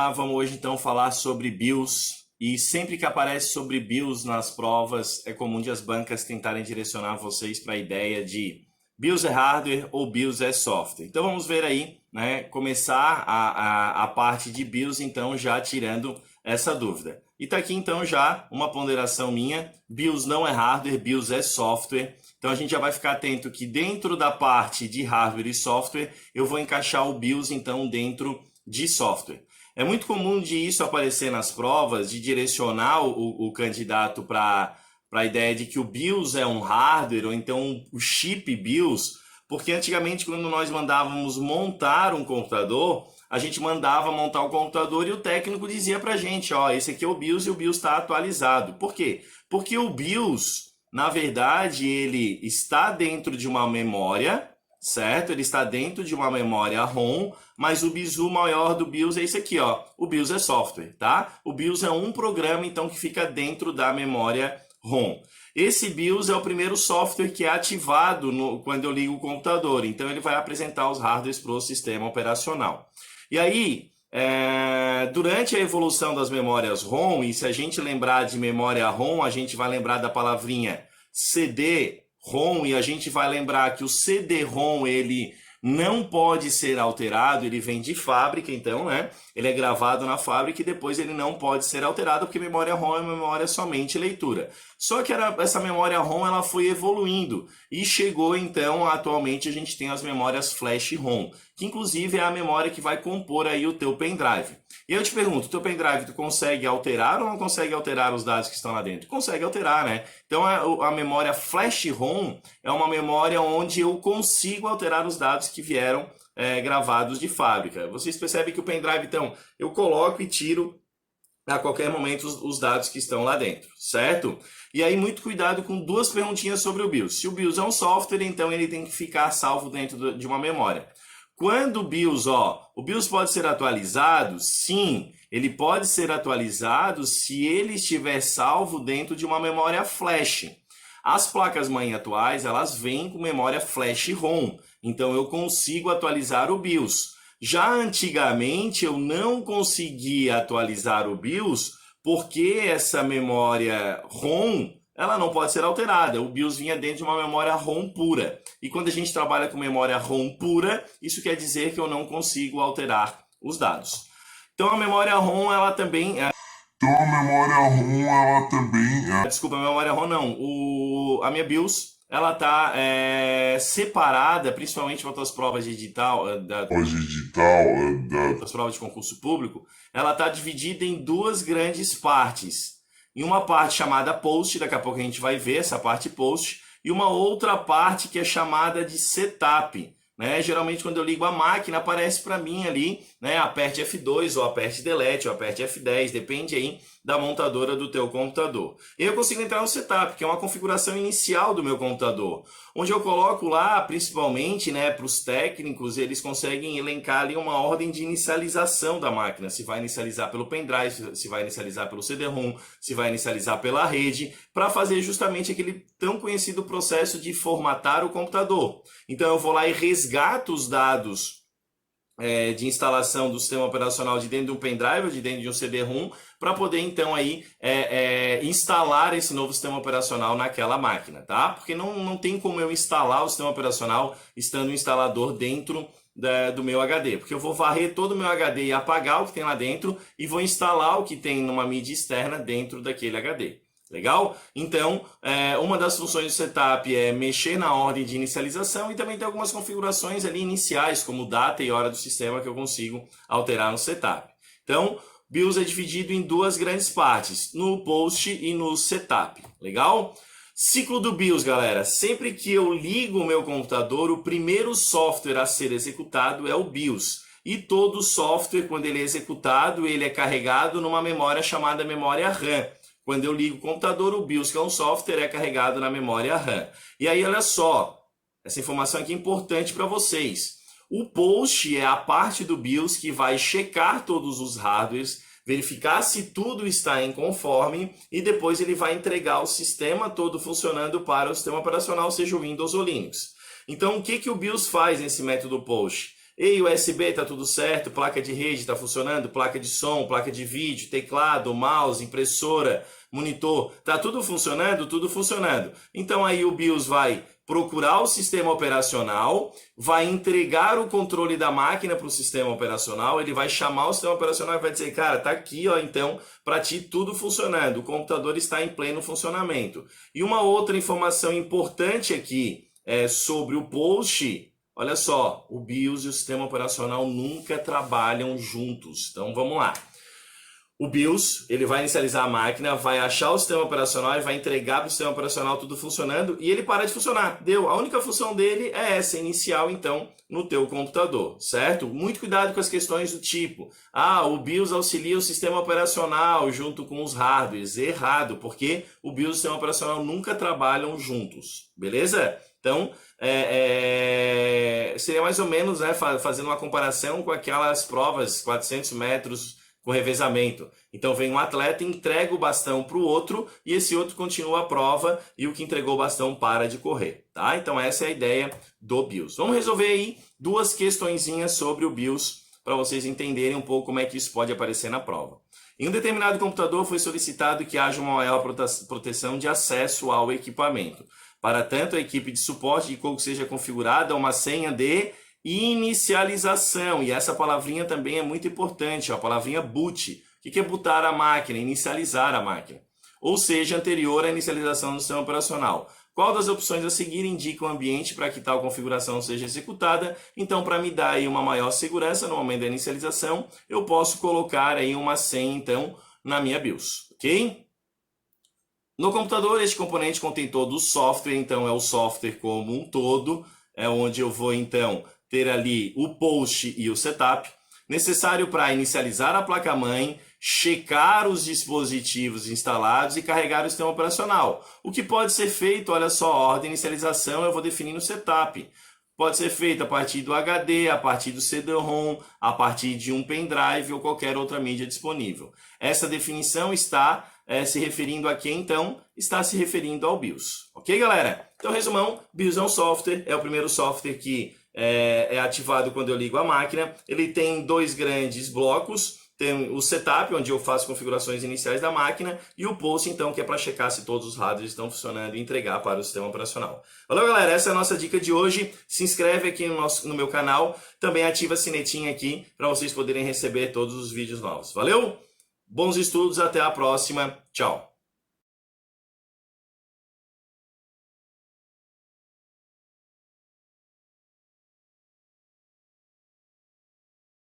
Olá, vamos hoje então falar sobre BIOS. E sempre que aparece sobre BIOS nas provas, é comum de as bancas tentarem direcionar vocês para a ideia de BIOS é hardware ou BIOS é software. Então vamos ver aí, né, começar a parte de BIOS, então já tirando essa dúvida. E tá aqui então já uma ponderação minha, BIOS não é hardware, BIOS é software. Então a gente já vai ficar atento que dentro da parte de hardware e software, eu vou encaixar o BIOS então dentro de software. É muito comum de isso aparecer nas provas, de direcionar o candidato para a ideia de que o BIOS é um hardware, ou então o chip BIOS, porque antigamente quando nós mandávamos montar um computador, a gente mandava montar o computador e o técnico dizia para a gente, ó, esse aqui é o BIOS e o BIOS está atualizado. Por quê? Porque o BIOS, na verdade, ele está dentro de uma memória, certo? Ele está dentro de uma memória ROM, mas o bizu maior do BIOS é esse aqui, ó. O BIOS é software, tá? O BIOS é um programa, então, que fica dentro da memória ROM. Esse BIOS é o primeiro software que é ativado quando eu ligo o computador. Então, ele vai apresentar os hardwares para o sistema operacional. E aí, durante a evolução das memórias ROM, e se a gente lembrar de memória ROM, a gente vai lembrar da palavrinha CD-ROM, e a gente vai lembrar que o CD-ROM, ele não pode ser alterado, ele vem de fábrica, então, né? Ele é gravado na fábrica e depois ele não pode ser alterado, porque memória ROM é memória somente leitura. Só que essa memória ROM ela foi evoluindo e chegou, então, atualmente a gente tem as memórias flash ROM, que inclusive é a memória que vai compor aí o teu pendrive. E eu te pergunto, o teu pendrive tu consegue alterar ou não consegue alterar os dados que estão lá dentro? Consegue alterar, né? Então a memória flash ROM é uma memória onde eu consigo alterar os dados que vieram gravados de fábrica. Vocês percebem que o pendrive, então, eu coloco e tiro a qualquer momento os dados que estão lá dentro, certo? E aí muito cuidado com duas perguntinhas sobre o BIOS. Se o BIOS é um software, então ele tem que ficar salvo dentro de uma memória. Quando o BIOS, o BIOS pode ser atualizado? Sim, ele pode ser atualizado se ele estiver salvo dentro de uma memória flash. As placas-mãe atuais, elas vêm com memória flash ROM, então eu consigo atualizar o BIOS. Já antigamente eu não conseguia atualizar o BIOS porque essa memória ROM ela não pode ser alterada. O BIOS vinha dentro de uma memória ROM pura. E quando a gente trabalha com memória ROM pura, isso quer dizer que eu não consigo alterar os dados. Então a memória ROM ela também Desculpa, a memória ROM não. A minha BIOS ela está separada, principalmente para as provas de das provas de concurso público, ela está dividida em duas grandes partes. Em uma parte chamada post, daqui a pouco a gente vai ver essa parte post, e uma outra parte que é chamada de setup. Né? Geralmente quando eu ligo a máquina aparece para mim ali, né? Aperte F2 ou aperte Delete ou aperte F10, depende aí da montadora do teu computador. E eu consigo entrar no setup, que é uma configuração inicial do meu computador, onde eu coloco lá, principalmente, né, para os técnicos, eles conseguem elencar ali uma ordem de inicialização da máquina, se vai inicializar pelo pendrive, se vai inicializar pelo CD-ROM, se vai inicializar pela rede, para fazer justamente aquele tão conhecido processo de formatar o computador. Então eu vou lá e resgato os dados de instalação do sistema operacional de dentro de um pendrive ou de dentro de um CD-ROM para poder então aí instalar esse novo sistema operacional naquela máquina, tá? Porque não tem como eu instalar o sistema operacional estando o instalador dentro do meu HD, porque eu vou varrer todo o meu HD e apagar o que tem lá dentro e vou instalar o que tem numa mídia externa dentro daquele HD. Legal? Então, uma das funções do setup é mexer na ordem de inicialização e também tem algumas configurações ali iniciais, como data e hora do sistema que eu consigo alterar no setup. Então, BIOS é dividido em duas grandes partes, no post e no setup. Legal? Ciclo do BIOS, galera. Sempre que eu ligo o meu computador, o primeiro software a ser executado é o BIOS. E todo software, quando ele é executado, ele é carregado numa memória chamada memória RAM. Quando eu ligo o computador, o BIOS, que é um software, é carregado na memória RAM. E aí, olha só, essa informação aqui é importante para vocês. O post é a parte do BIOS que vai checar todos os hardwares, verificar se tudo está em conforme e depois ele vai entregar o sistema todo funcionando para o sistema operacional, seja o Windows ou Linux. Então, o que o BIOS faz nesse método post? Ei, USB tá tudo certo, placa de rede está funcionando, placa de som, placa de vídeo, teclado, mouse, impressora, monitor, tá tudo funcionando? Tudo funcionando. Então aí o BIOS vai procurar o sistema operacional, vai entregar o controle da máquina para o sistema operacional, ele vai chamar o sistema operacional e vai dizer, cara, tá aqui, ó, então, para ti tudo funcionando, o computador está em pleno funcionamento. E uma outra informação importante aqui sobre o post. Olha só, o BIOS e o sistema operacional nunca trabalham juntos. Então vamos lá. O BIOS, ele vai inicializar a máquina, vai achar o sistema operacional e vai entregar para o sistema operacional tudo funcionando e ele para de funcionar. Deu? A única função dele é essa, inicial então, no teu computador, certo? Muito cuidado com as questões do tipo, o BIOS auxilia o sistema operacional junto com os hardwares. Errado, porque o BIOS e o sistema operacional nunca trabalham juntos, beleza? Então, seria mais ou menos, né, fazendo uma comparação com aquelas provas 400 metros com revezamento. Então vem um atleta, entrega o bastão para o outro e esse outro continua a prova e o que entregou o bastão para de correr, tá? Então essa é a ideia do BIOS. Vamos resolver aí duas questõezinhas sobre o BIOS para vocês entenderem um pouco como é que isso pode aparecer na prova. Em um determinado computador foi solicitado que haja uma maior proteção de acesso ao equipamento. Para tanto, a equipe de suporte de que seja configurada uma senha de inicialização. E essa palavrinha também é muito importante, ó, a palavrinha boot. O que é bootar a máquina? Inicializar a máquina. Ou seja, anterior à inicialização do sistema operacional. Qual das opções a seguir indica o ambiente para que tal configuração seja executada? Então, para me dar aí uma maior segurança no momento da inicialização, eu posso colocar aí uma senha, então, na minha BIOS, ok? No computador, este componente contém todo o software, então é o software como um todo, é onde eu vou, então, ter ali o post e o setup, necessário para inicializar a placa-mãe, checar os dispositivos instalados e carregar o sistema operacional. O que pode ser feito, olha só, a ordem de inicialização eu vou definir no setup. Pode ser feito a partir do HD, a partir do CD-ROM, a partir de um pendrive ou qualquer outra mídia disponível. Essa definição está se referindo a quem, então? Está se referindo ao BIOS. Ok, galera? Então, resumão, BIOS é um software, é o primeiro software que é ativado quando eu ligo a máquina. Ele tem dois grandes blocos. Tem o setup, onde eu faço configurações iniciais da máquina, e o post, então, que é para checar se todos os hardwares estão funcionando e entregar para o sistema operacional. Valeu, galera? Essa é a nossa dica de hoje. Se inscreve aqui no meu canal. Também ativa a sinetinha aqui para vocês poderem receber todos os vídeos novos. Valeu? Bons estudos, até a próxima. Tchau!